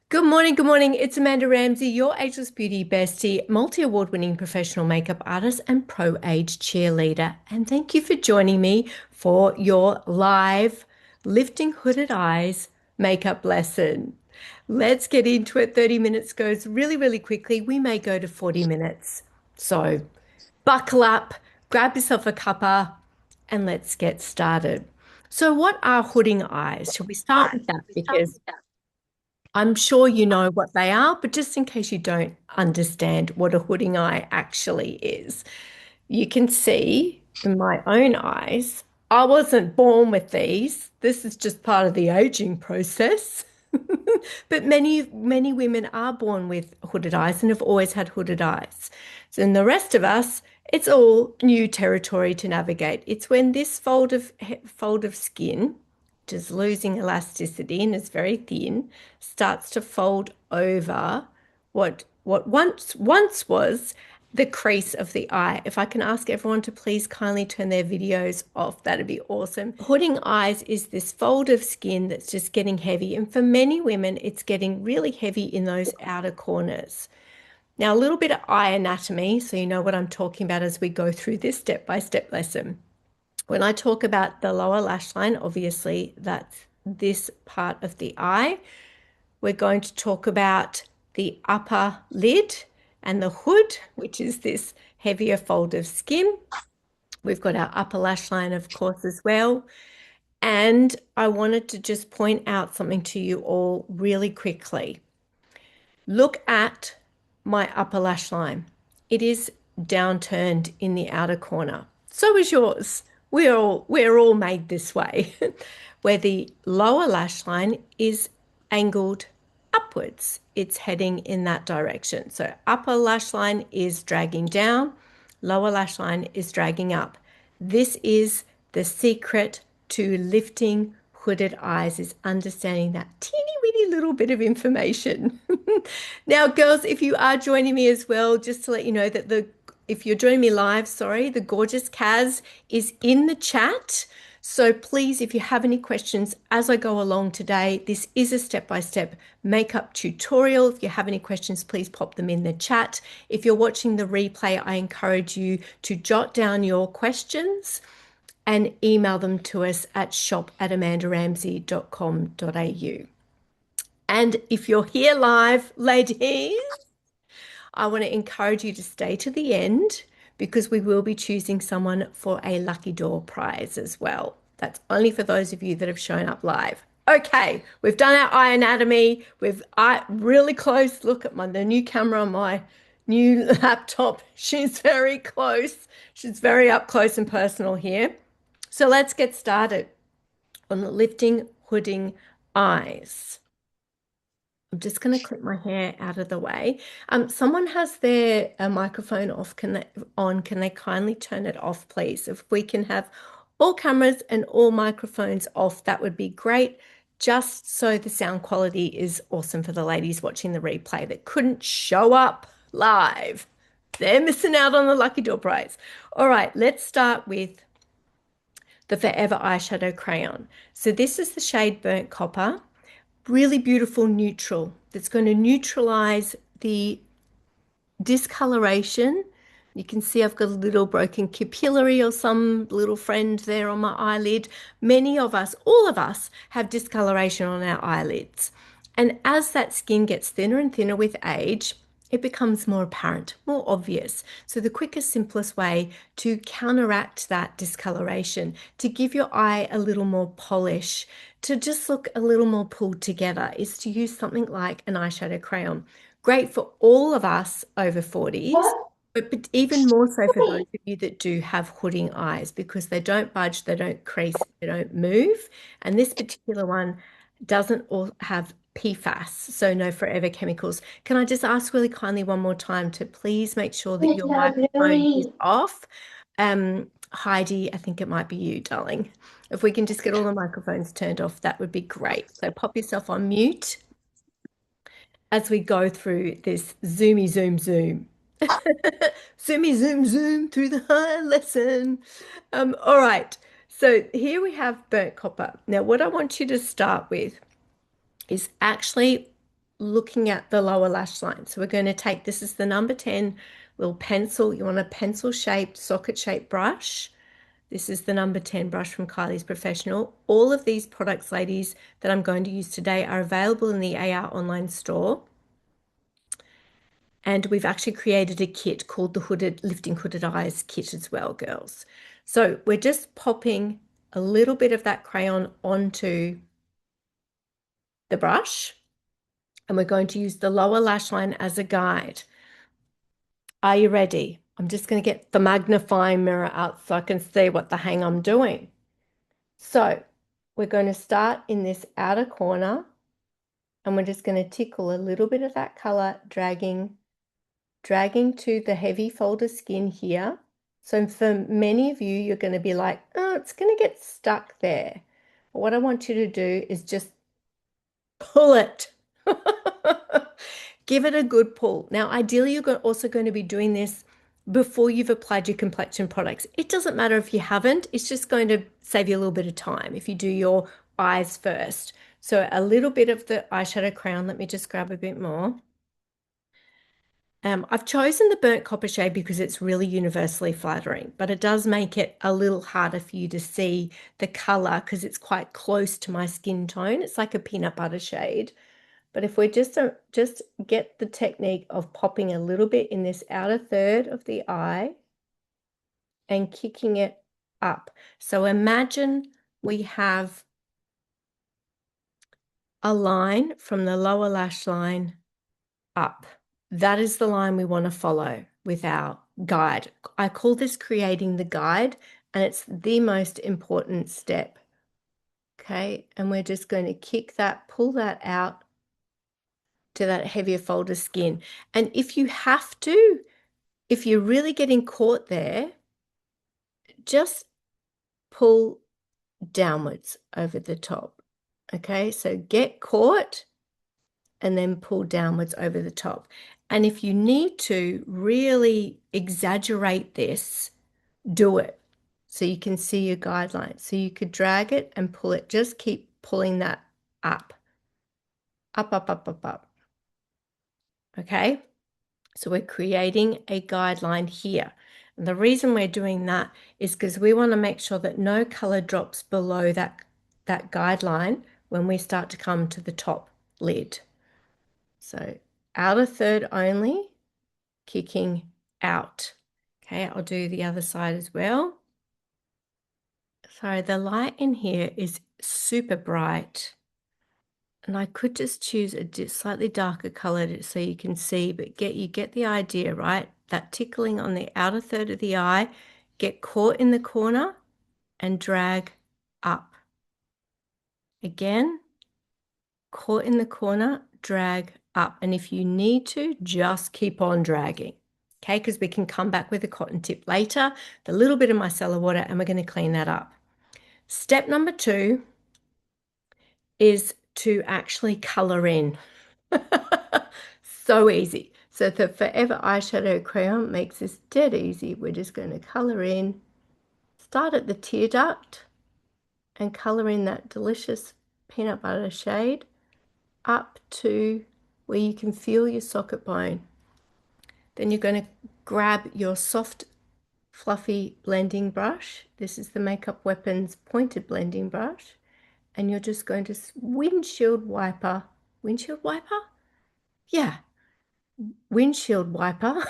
Good morning, good morning. It's Amanda Ramsay, your ageless beauty bestie, multi-award winning professional makeup artist, and pro age cheerleader. And thank you for joining me for your live lifting hooded eyes makeup lesson. Let's get into it. 30 minutes goes really, really quickly. We may go to 40 minutes. So buckle up, grab yourself a cuppa, and let's get started. So, what are hooding eyes? Shall we start with that? Because I'm sure you know what they are, but just in case you don't understand what a hooding eye actually is, you can see in my own eyes, I wasn't born with these. This is just part of the aging process. But many women are born with hooded eyes and have always had hooded eyes. So in the rest of us, it's all new territory to navigate. It's when this fold of skin, which is losing elasticity and is very thin, starts to fold over what once was the crease of the eye. If I can ask everyone to please kindly turn their videos off, that'd be awesome. Hooding eyes is this fold of skin that's just getting heavy. And for many women, it's getting really heavy in those outer corners. Now, a little bit of eye anatomy, so you know what I'm talking about as we go through this step-by-step lesson. When I talk about the lower lash line, obviously that's this part of the eye. We're going to talk about the upper lid and the hood, which is this heavier fold of skin. We've got our upper lash line, of course, as well. And I wanted to just point out something to you all really quickly. Look at my upper lash line. It is downturned in the outer corner. So is yours. We're all made this way, where the lower lash line is angled upwards. It's heading in that direction. So upper lash line is dragging down, lower lash line is dragging up. This is the secret to lifting hooded eyes, is understanding that teeny weeny little bit of information. Now, girls, if you are joining me as well, just to let you know that if you're joining me live, sorry, the gorgeous Kaz is in the chat. So please, if you have any questions as I go along today, this is a step-by-step makeup tutorial. If you have any questions, please pop them in the chat. If you're watching the replay, I encourage you to jot down your questions and email them to us at shop@amandaramsay.com.au. And if you're here live, ladies, I want to encourage you to stay to the end because we will be choosing someone for a lucky door prize as well. That's only for those of you that have shown up live. Okay, we've done our eye anatomy. We've really close look at the new camera on my new laptop. She's very close. She's very up close and personal here. So let's get started on lifting, hooding eyes. I'm just going to clip my hair out of the way. Someone has their microphone off. Can they kindly turn it off, please? If we can have all cameras and all microphones off, that would be great. Just so the sound quality is awesome for the ladies watching the replay that couldn't show up live. They're missing out on the lucky door prize. All right, let's start with the Forever Eyeshadow Crayon. So this is the shade Burnt Copper. Really beautiful neutral that's going to neutralize the discoloration. You can see I've got a little broken capillary or some little friend there on my eyelid. Many of us, all of us, have discoloration on our eyelids. And as that skin gets thinner and thinner with age, it becomes more apparent, more obvious. So the quickest, simplest way to counteract that discoloration, to give your eye a little more polish, to just look a little more pulled together, is to use something like an eyeshadow crayon. Great for all of us over 40s, but even more so for those of you that do have hooding eyes because they don't budge, they don't crease, they don't move. And this particular one doesn't all have PFAS, so no forever chemicals. Can I just ask really kindly one more time to please make sure that your microphone is off? Heidi, I think it might be you, darling. If we can just get all the microphones turned off, that would be great. So pop yourself on mute as we go through this zoomy zoom zoom. Zoomy zoom zoom through the high lesson. All right. So here we have burnt copper. Now, what I want you to start with is actually looking at the lower lash line. So we're going to take, this is the number 10 little pencil. You want a pencil shaped, socket shaped brush. This is the number 10 brush from Kylie's Professional. All of these products, ladies, that I'm going to use today are available in the AR online store. And we've actually created a kit called the Lifting Hooded Eyes kit as well, girls. So we're just popping a little bit of that crayon onto the brush, and we're going to use the lower lash line as a guide. Are you ready? I'm just going to get the magnifying mirror out so I can see what the hang I'm doing. So we're going to start in this outer corner, and we're just going to tickle a little bit of that color, dragging to the heavy fold of skin here. So for many of you, you're going to be like, oh, it's going to get stuck there. But what I want you to do is just pull it. Give it a good pull. Now, ideally, you're also going to be doing this before you've applied your complexion products. It doesn't matter if you haven't. It's just going to save you a little bit of time if you do your eyes first. So a little bit of the eyeshadow crown. Let me just grab a bit more. I've chosen the burnt copper shade because it's really universally flattering, but it does make it a little harder for you to see the color because it's quite close to my skin tone. It's like a peanut butter shade. But if we just get the technique of popping a little bit in this outer third of the eye and kicking it up. So imagine we have a line from the lower lash line up. That is the line we want to follow with our guide. I call this creating the guide, and it's the most important step. Okay, and we're just going to kick that, pull that out to that heavier fold of skin. And if you have to, if you're really getting caught there, just pull downwards over the top. Okay, so get caught and then pull downwards over the top. And if you need to really exaggerate this, do it so you can see your guidelines. So you could drag it and pull it. Just keep pulling that up, up, up, up, up, up. Okay, so we're creating a guideline here. And the reason we're doing that is because we want to make sure that no color drops below that guideline when we start to come to the top lid. So outer third only, kicking out. Okay, I'll do the other side as well. Sorry, the light in here is super bright. And I could just choose a slightly darker color so you can see, but you get the idea, right? That tickling on the outer third of the eye, get caught in the corner and drag up. Again, caught in the corner, drag up. And if you need to, just keep on dragging. Okay, because we can come back with a cotton tip later, the little bit of micellar water, and we're going to clean that up. Step number 2 is to actually color in. So easy. So the Forever Eyeshadow Crayon makes this dead easy. We're just going to color in, start at the tear duct and color in that delicious peanut butter shade up to where you can feel your socket bone. Then you're going to grab your soft, fluffy blending brush. This is the Makeup Weapons pointed blending brush. And you're just going to windshield wiper. Yeah, windshield wiper.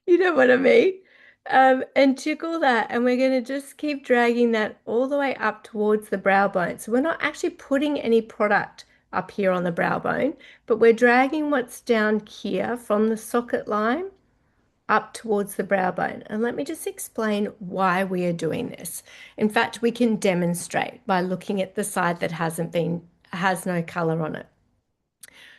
You know what I mean? And tickle that. And we're going to just keep dragging that all the way up towards the brow bone. So we're not actually putting any product up here on the brow bone, but we're dragging what's down here from the socket line up towards the brow bone. And let me just explain why we are doing this. In fact, we can demonstrate by looking at the side that has no color on it.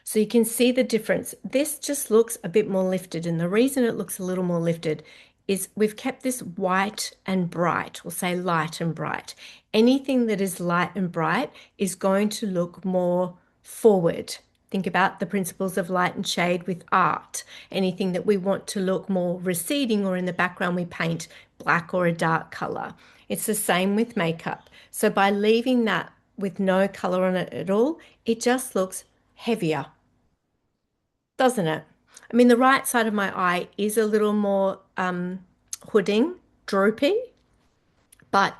So you can see the difference. This just looks a bit more lifted, and the reason it looks a little more lifted is we've kept this white and bright. We'll say light and bright. Anything that is light and bright is going to look more forward. Think about the principles of light and shade with art. Anything that we want to look more receding or in the background, we paint black or a dark color. It's the same with makeup. So by leaving that with no color on it at all, it just looks heavier, doesn't it? I mean, the right side of my eye is a little more hooding, droopy, but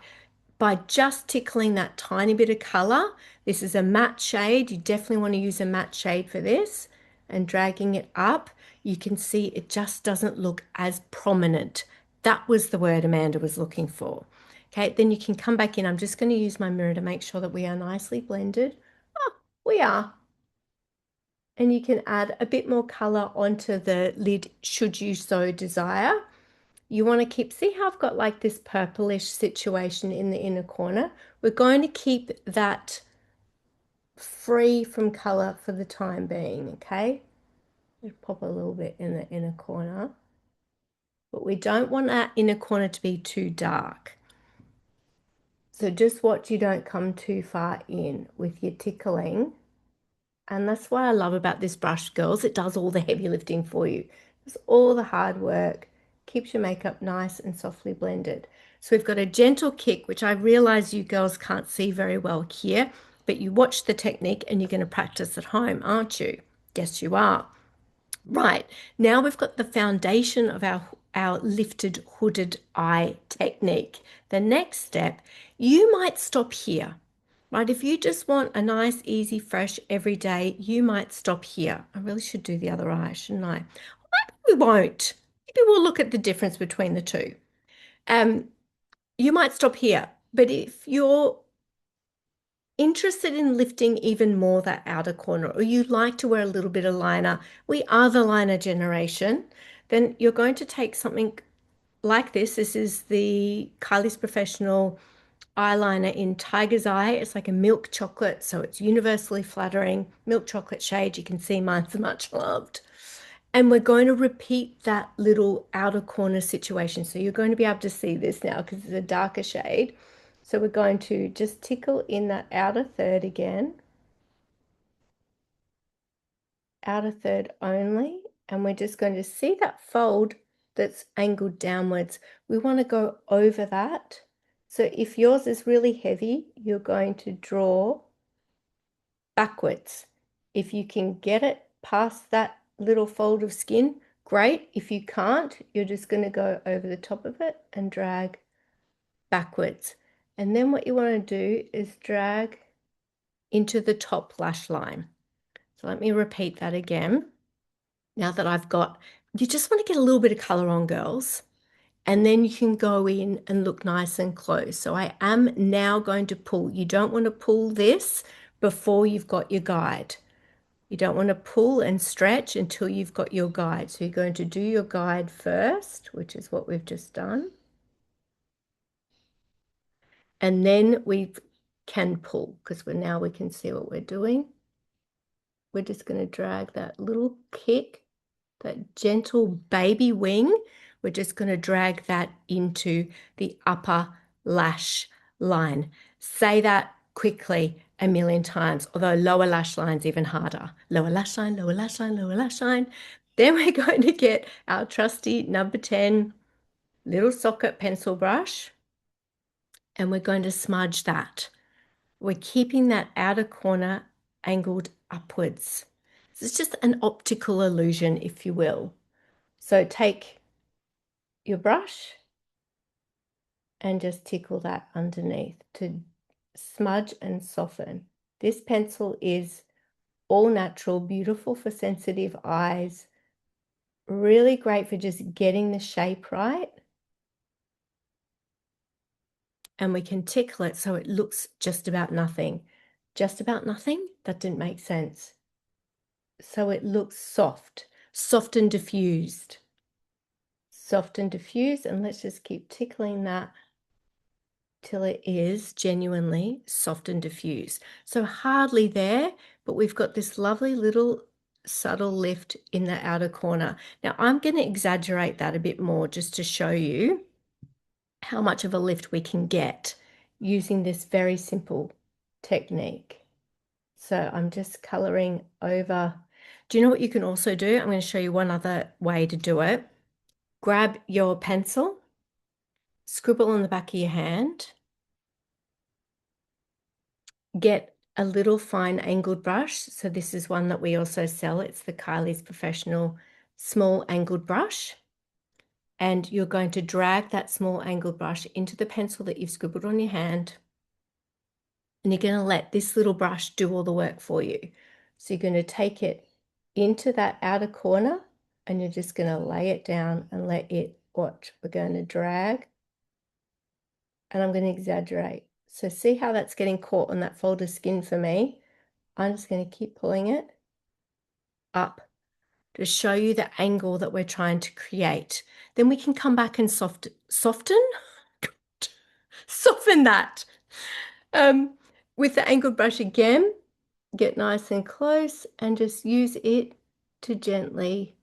by just tickling that tiny bit of color, this is a matte shade. You definitely want to use a matte shade for this, and dragging it up, you can see it just doesn't look as prominent. That was the word Amanda was looking for. Okay, then you can come back in. I'm just going to use my mirror to make sure that we are nicely blended. Oh, we are. And you can add a bit more color onto the lid should you so desire. You want to keep, see how I've got like this purplish situation in the inner corner? We're going to keep that free from color for the time being, okay? Just pop a little bit in the inner corner. But we don't want that inner corner to be too dark. So just watch you don't come too far in with your tickling. And that's what I love about this brush, girls. It does all the heavy lifting for you. It's all the hard work, keeps your makeup nice and softly blended. So we've got a gentle kick, which I realize you girls can't see very well here, but you watch the technique and you're going to practice at home, aren't you? Yes, you are. Right, now we've got the foundation of our lifted hooded eye technique. The next step, you might stop here. Right, if you just want a nice, easy, fresh, every day, you might stop here. I really should do the other eye, shouldn't I? Maybe we won't. Maybe we'll look at the difference between the two. You might stop here, but if you're interested in lifting even more that outer corner, or you like to wear a little bit of liner, we are the liner generation, then you're going to take something like this. This is the Kylie's Professional eyeliner in Tiger's Eye. It's like a milk chocolate, so it's universally flattering. Milk chocolate shade. You can see mine's much loved. And we're going to repeat that little outer corner situation. So you're going to be able to see this now because it's a darker shade. So we're going to just tickle in that outer third again. Outer third only. And we're just going to see that fold that's angled downwards. We want to go over that. So if yours is really heavy, you're going to draw backwards. If you can get it past that little fold of skin, great. If you can't, you're just going to go over the top of it and drag backwards. And then what you want to do is drag into the top lash line. So let me repeat that again. Now that I've got, you just want to get a little bit of color on, girls. And then you can go in and look nice and close. So I am now going to pull. You don't want to pull this before you've got your guide. You don't want to pull and stretch until you've got your guide. So you're going to do your guide first, which is what we've just done. And then we can pull because now we can see what we're doing. We're just going to drag that little kick, that gentle baby wing. We're just going to drag that into the upper lash line. Say that quickly a million times, although lower lash line's even harder. Lower lash line, lower lash line, lower lash line. Then we're going to get our trusty number 10 little socket pencil brush, and we're going to smudge that. We're keeping that outer corner angled upwards. So it's just an optical illusion, if you will. So take your brush and just tickle that underneath to smudge and soften. This pencil is all natural, beautiful for sensitive eyes, really great for just getting the shape right. And we can tickle it so it looks just about nothing. Just about nothing? That didn't make sense. So it looks soft, soft and diffused. Soft and diffused, and let's just keep tickling that till it is genuinely soft and diffused. So hardly there, but we've got this lovely little subtle lift in the outer corner. Now I'm going to exaggerate that a bit more just to show you how much of a lift we can get using this very simple technique. So I'm just coloring over. Do you know what you can also do? I'm going to show you one other way to do it. Grab your pencil, scribble on the back of your hand, get a little fine angled brush. So this is one that we also sell. It's the Kylie's Professional Small Angled Brush. And you're going to drag that small angled brush into the pencil that you've scribbled on your hand. And you're going to let this little brush do all the work for you. So you're going to take it into that outer corner and you're just going to lay it down and let it watch. We're going to drag and I'm going to exaggerate. So see how that's getting caught on that fold of skin for me? I'm just going to keep pulling it up to show you the angle that we're trying to create. Then we can come back and soften that. With the angled brush again, get nice and close and just use it to gently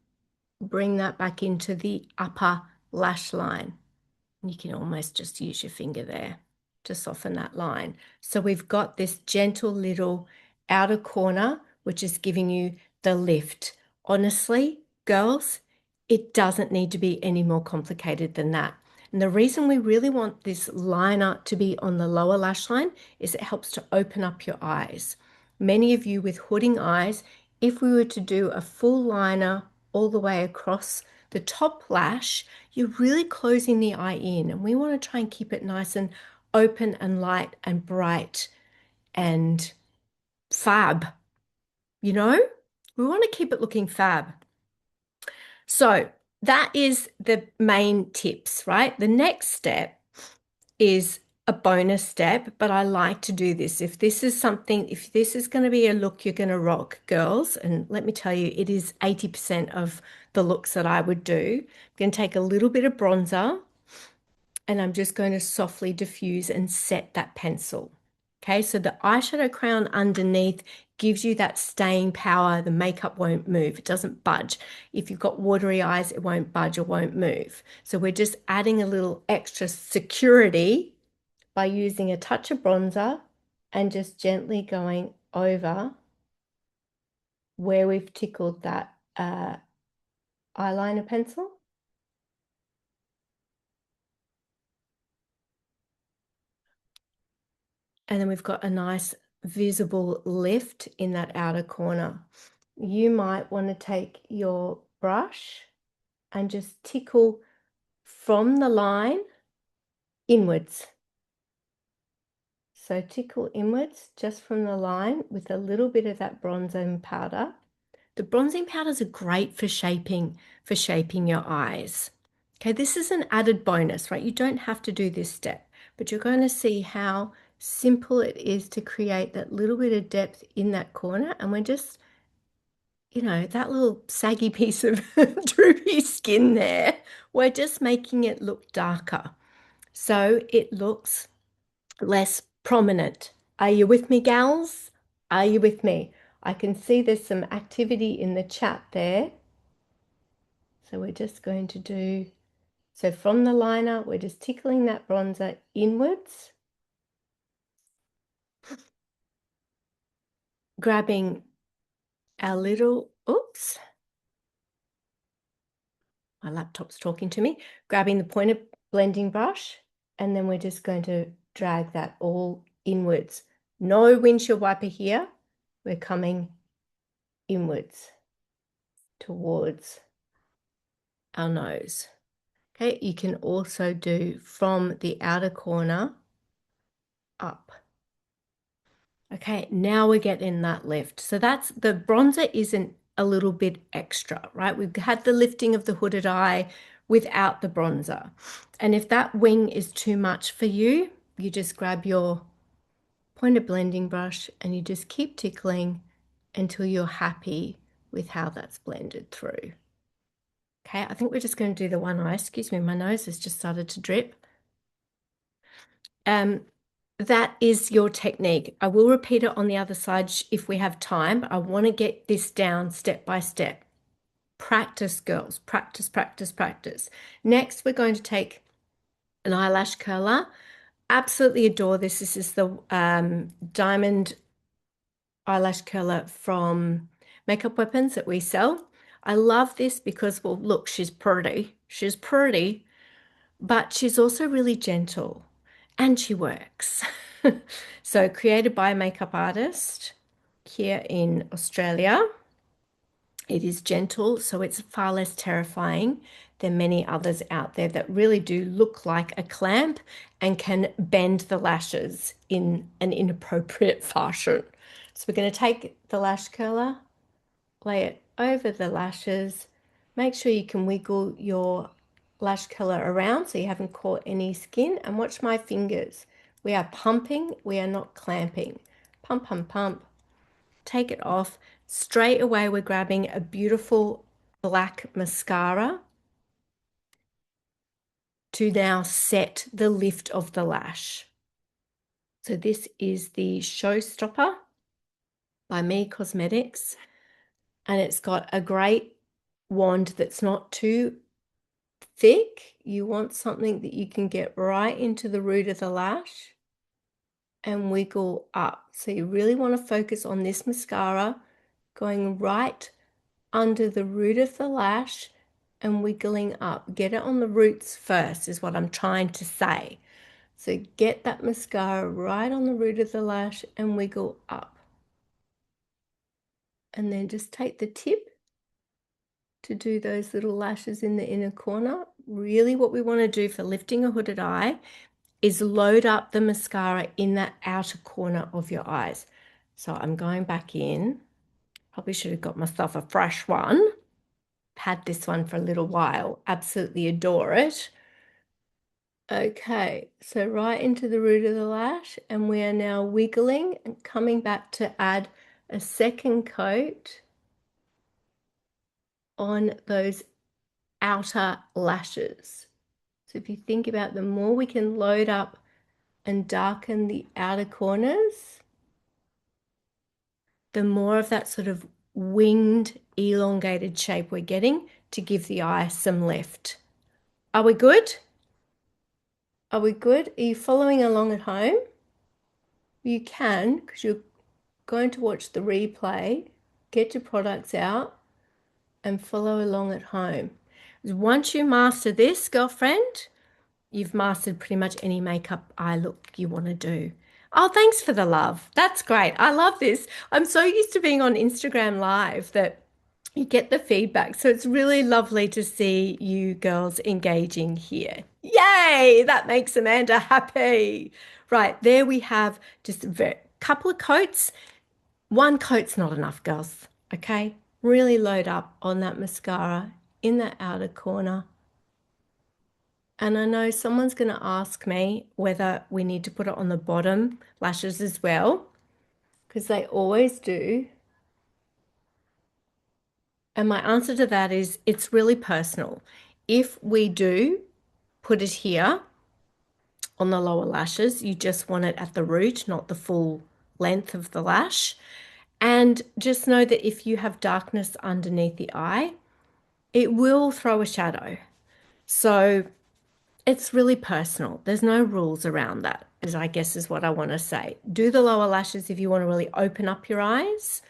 bring that back into the upper lash line. You can almost just use your finger there to soften that line. So we've got this gentle little outer corner, which is giving you the lift. Honestly, girls, it doesn't need to be any more complicated than that. And the reason we really want this liner to be on the lower lash line is it helps to open up your eyes. Many of you with hooding eyes, if we were to do a full liner all the way across the top lash, you're really closing the eye in, and we want to try and keep it nice and open and light and bright and fab. You know, we want to keep it looking fab. So that is the main tips, right? The next step is a bonus step, but I like to do this. If this is going to be a look you're going to rock, girls, and let me tell you, it is 80% of the looks that I would do. I'm going to take a little bit of bronzer and I'm just going to softly diffuse and set that pencil. Okay, so the eyeshadow crown underneath gives you that staying power. The makeup won't move. It doesn't budge. If you've got watery eyes, it won't budge or won't move. So we're just adding a little extra security by using a touch of bronzer and just gently going over where we've tickled that eyeliner pencil. And then we've got a nice visible lift in that outer corner. You might want to take your brush and just tickle from the line inwards. So tickle inwards just from the line with a little bit of that bronzing powder. The bronzing powders are great for shaping your eyes. Okay, this is an added bonus, right? You don't have to do this step, but you're going to see how simple it is to create that little bit of depth in that corner. And we're just, you know, that little saggy piece of droopy skin there, we're just making it look darker. So it looks less prominent. Are you with me, gals? Are you with me? I can see there's some activity in the chat there. So we're just going to do, so from the liner, we're just tickling that bronzer inwards, grabbing our little, oops, my laptop's talking to me, grabbing the pointed blending brush, and then we're just going to drag that all inwards. No windshield wiper here. We're coming inwards towards our nose. Okay, you can also do from the outer corner up. Okay, now we're getting that lift. So that's the bronzer isn't a little bit extra, right? We've had the lifting of the hooded eye without the bronzer. And if that wing is too much for you, you just grab your pointed blending brush and you just keep tickling until you're happy with how that's blended through. Okay, I think we're just going to do the one eye. Excuse me, my nose has just started to drip. That is your technique. I will repeat it on the other side if we have time, but I want to get this down step by step. Practice, girls. Practice, practice, practice. Next, we're going to take an eyelash curler. Absolutely adore this. This is the diamond eyelash curler from Makeup Weapons that we sell. I love this because, well, look, she's pretty. She's pretty, but she's also really gentle. and she works. So created by a makeup artist here in Australia. It is gentle, so it's far less terrifying than many others out there that really do look like a clamp and can bend the lashes in an inappropriate fashion. So we're going to take the lash curler, lay it over the lashes. Make sure you can wiggle your lash curler around so you haven't caught any skin, and watch my fingers. We are pumping, we are not clamping. Pump, pump, pump. Take it off. Straight away, we're grabbing a beautiful black mascara to now set the lift of the lash. So this is the Showstopper by Me Cosmetics, and it's got a great wand that's not too thick. You want something that you can get right into the root of the lash and wiggle up. So you really want to focus on this mascara going right under the root of the lash and wiggling up. Get it on the roots first is what I'm trying to say. So get that mascara right on the root of the lash and wiggle up. And then just take the tip to do those little lashes in the inner corner. Really what we want to do for lifting a hooded eye is load up the mascara in that outer corner of your eyes. So I'm going back in. Probably should have got myself a fresh one. Had this one for a little while. Absolutely adore it. Okay, so right into the root of the lash, and we are now wiggling and coming back to add a second coat on those outer lashes. So if you think about the more we can load up and darken the outer corners, the more of that sort of winged, elongated shape we're getting to give the eye some lift. Are we good? Are we good? Are you following along at home? You can, because you're going to watch the replay, get your products out and follow along at home. Once you master this, girlfriend, you've mastered pretty much any makeup eye look you want to do. Oh, thanks for the love. That's great. I love this. I'm so used to being on Instagram Live that you get the feedback. So it's really lovely to see you girls engaging here. Yay! That makes Amanda happy. Right, there we have just a couple of coats. One coat's not enough, girls. Okay, really load up on that mascara in that outer corner. And I know someone's going to ask me whether we need to put it on the bottom lashes as well, because they always do. And my answer to that is it's really personal. If we do put it here on the lower lashes, you just want it at the root, not the full length of the lash. And just know that if you have darkness underneath the eye, it will throw a shadow. So it's really personal. There's no rules around that, I guess is what I want to say. Do the lower lashes if you want to really open up your eyes.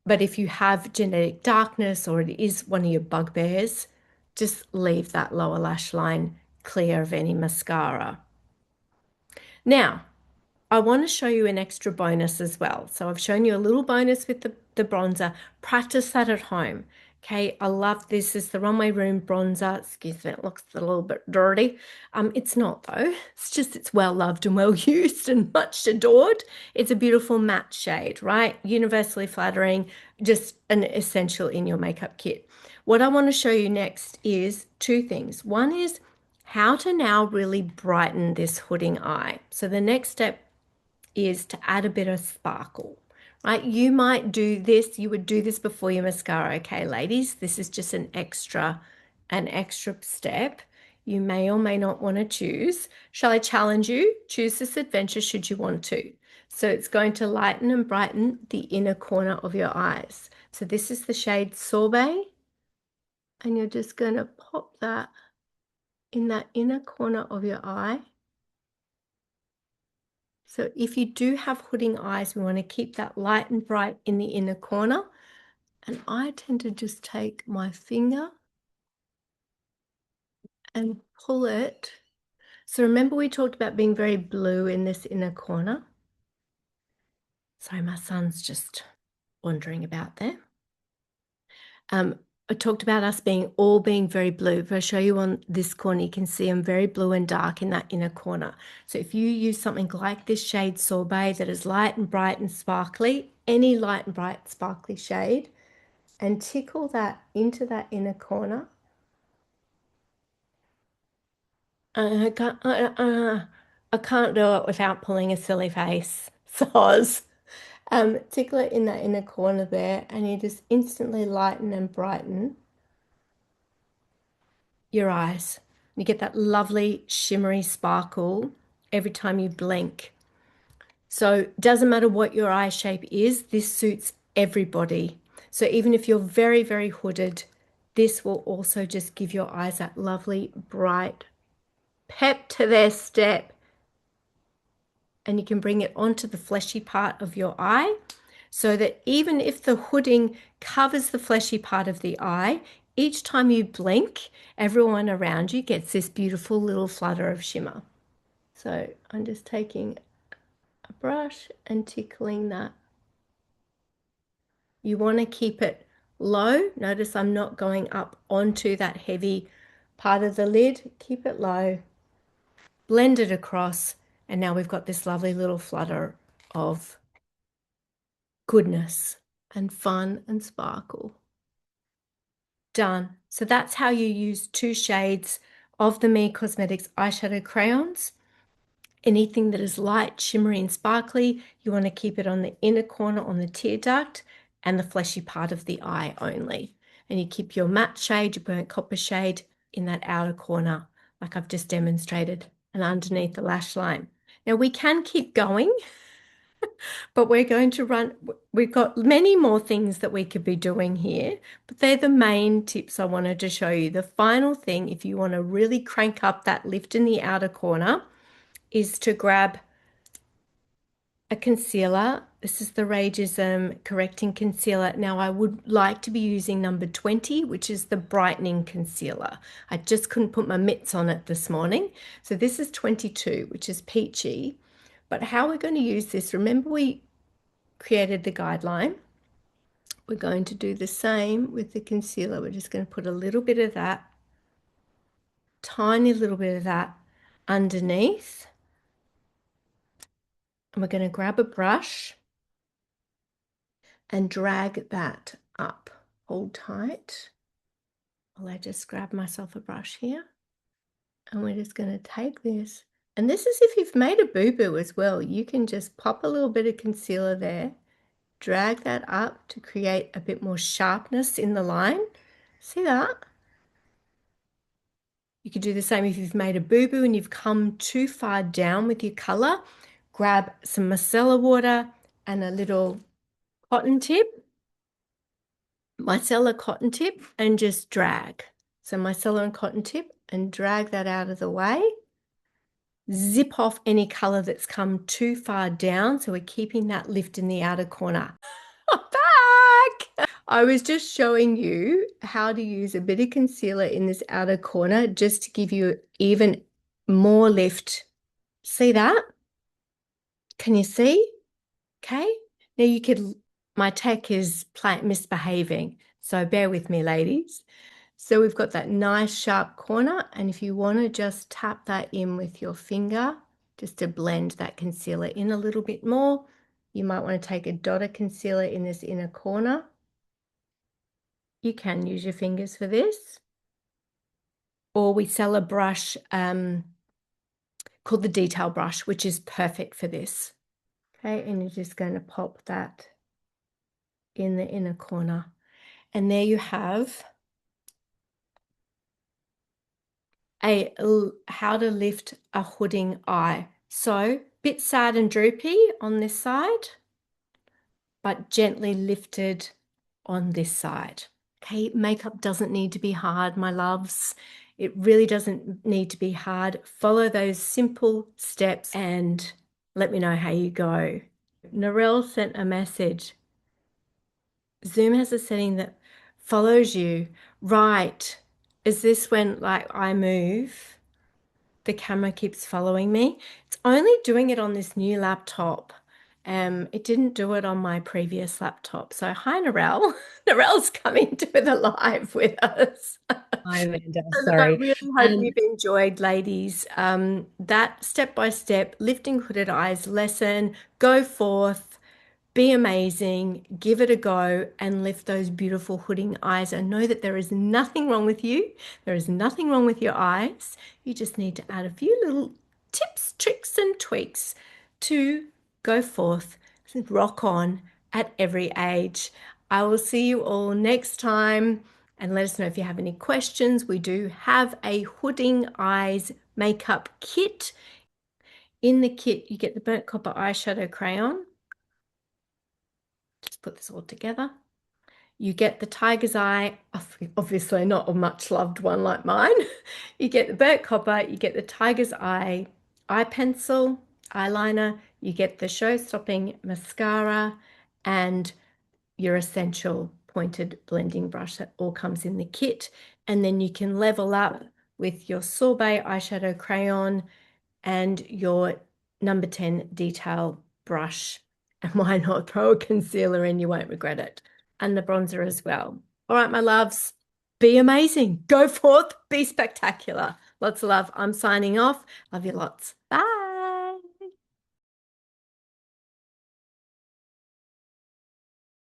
But if you have genetic darkness or it is one of your bugbears, just leave that lower lash line clear of any mascara. Now, I want to show you an extra bonus as well. So I've shown you a little bonus with the bronzer. Practice that at home. Okay, I love this. It's the Runway Room bronzer. Excuse me, it looks a little bit dirty. It's not though. It's just it's well loved and well used and much adored. It's a beautiful matte shade, right? Universally flattering, just an essential in your makeup kit. What I want to show you next is two things. One is how to now really brighten this hooding eye. So the next step is to add a bit of sparkle, right? You might do this, you would do this before your mascara, okay, ladies? This is just an extra step. You may or may not want to choose. Shall I challenge you? Choose this adventure should you want to. So it's going to lighten and brighten the inner corner of your eyes. So this is the shade Sorbet, and you're just going to pop that in that inner corner of your eye. So if you do have hooding eyes, we want to keep that light and bright in the inner corner. And I tend to just take my finger and pull it So remember we talked about being very blue in this inner corner? Sorry, my son's just wandering about there. I talked about us being very blue. If I show you on this corner, you can see I'm very blue and dark in that inner corner. So if you use something like this shade Sorbet that is light and bright and sparkly, any light and bright sparkly shade, and tickle that into that inner corner. I can't do it without pulling a silly face. Soz. Tickle it in that inner corner there, and you just instantly lighten and brighten your eyes. You get that lovely shimmery sparkle every time you blink. So it doesn't matter what your eye shape is, this suits everybody. So even if you're very, very hooded, this will also just give your eyes that lovely, bright pep to their step. And you can bring it onto the fleshy part of your eye so that even if the hooding covers the fleshy part of the eye, each time you blink, everyone around you gets this beautiful little flutter of shimmer. So I'm just taking a brush and tickling that. You want to keep it low. Notice I'm not going up onto that heavy part of the lid. Keep it low, blend it across, and now we've got this lovely little flutter of goodness and fun and sparkle. Done. So that's how you use 2 shades of the Me Cosmetics eyeshadow crayons. Anything that is light, shimmery, and sparkly, you want to keep it on the inner corner on the tear duct and the fleshy part of the eye only. And you keep your matte shade, your burnt copper shade, in that outer corner, like I've just demonstrated, and underneath the lash line. Now we can keep going, but we've got many more things that we could be doing here, but they're the main tips I wanted to show you. The final thing, if you want to really crank up that lift in the outer corner, is to grab a concealer. This is the Rageism Correcting Concealer. Now I would like to be using number 20, which is the brightening concealer. I just couldn't put my mitts on it this morning. So this is 22, which is peachy. But how we're going to use this, remember we created the guideline. We're going to do the same with the concealer. We're just going to put a little bit of that, tiny little bit of that underneath. And we're going to grab a brush and drag that up. Hold tight. Well, I just grab myself a brush here. And we're just going to take this. And this is if you've made a boo-boo as well. You can just pop a little bit of concealer there. Drag that up to create a bit more sharpness in the line. See that? You could do the same if you've made a boo-boo and you've come too far down with your color. Grab some micellar water and a little cotton tip, micellar cotton tip, and just drag. So micellar and cotton tip, and drag that out of the way. Zip off any color that's come too far down. So we're keeping that lift in the outer corner. Back! I was just showing you how to use a bit of concealer in this outer corner just to give you even more lift. See that? Can you see? Okay. Now you could, my tech is misbehaving, so bear with me, ladies. So we've got that nice sharp corner, and if you want to just tap that in with your finger, just to blend that concealer in a little bit more, you might want to take a dot of concealer in this inner corner. You can use your fingers for this. Or we sell a brush called the detail brush, which is perfect for this. Okay, and you're just going to pop that in the inner corner. And there you have how to lift a hooding eye. So bit sad and droopy on this side, but gently lifted on this side. Okay, makeup doesn't need to be hard, my loves. It really doesn't need to be hard. Follow those simple steps and let me know how you go. Narelle sent a message. Zoom has a setting that follows you. Right. Is this when like I move? the camera keeps following me. It's only doing it on this new laptop. It didn't do it on my previous laptop. So hi, Narelle. Narelle's coming to the live with us. Hi, Amanda. So look, I Sorry. really hope you've enjoyed, ladies, that step-by-step lifting hooded eyes lesson. Go forth, be amazing, give it a go, and lift those beautiful hooding eyes. And know that there is nothing wrong with you. There is nothing wrong with your eyes. You just need to add a few little tips, tricks, and tweaks to go forth and rock on at every age. I will see you all next time. And let us know if you have any questions. We do have a hooding eyes makeup kit. In the kit, you get the burnt copper eyeshadow crayon. Just put this all together. You get the tiger's eye, obviously not a much loved one like mine. You get the burnt copper, you get the tiger's eye pencil, eyeliner, you get the show-stopping mascara, and your essential pointed blending brush. That all comes in the kit. And then you can level up with your sorbet eyeshadow crayon and your number 10 detail brush. And why not throw a concealer in? You won't regret it. And the bronzer as well. All right, my loves, be amazing. Go forth, be spectacular. Lots of love. I'm signing off. Love you lots. Bye.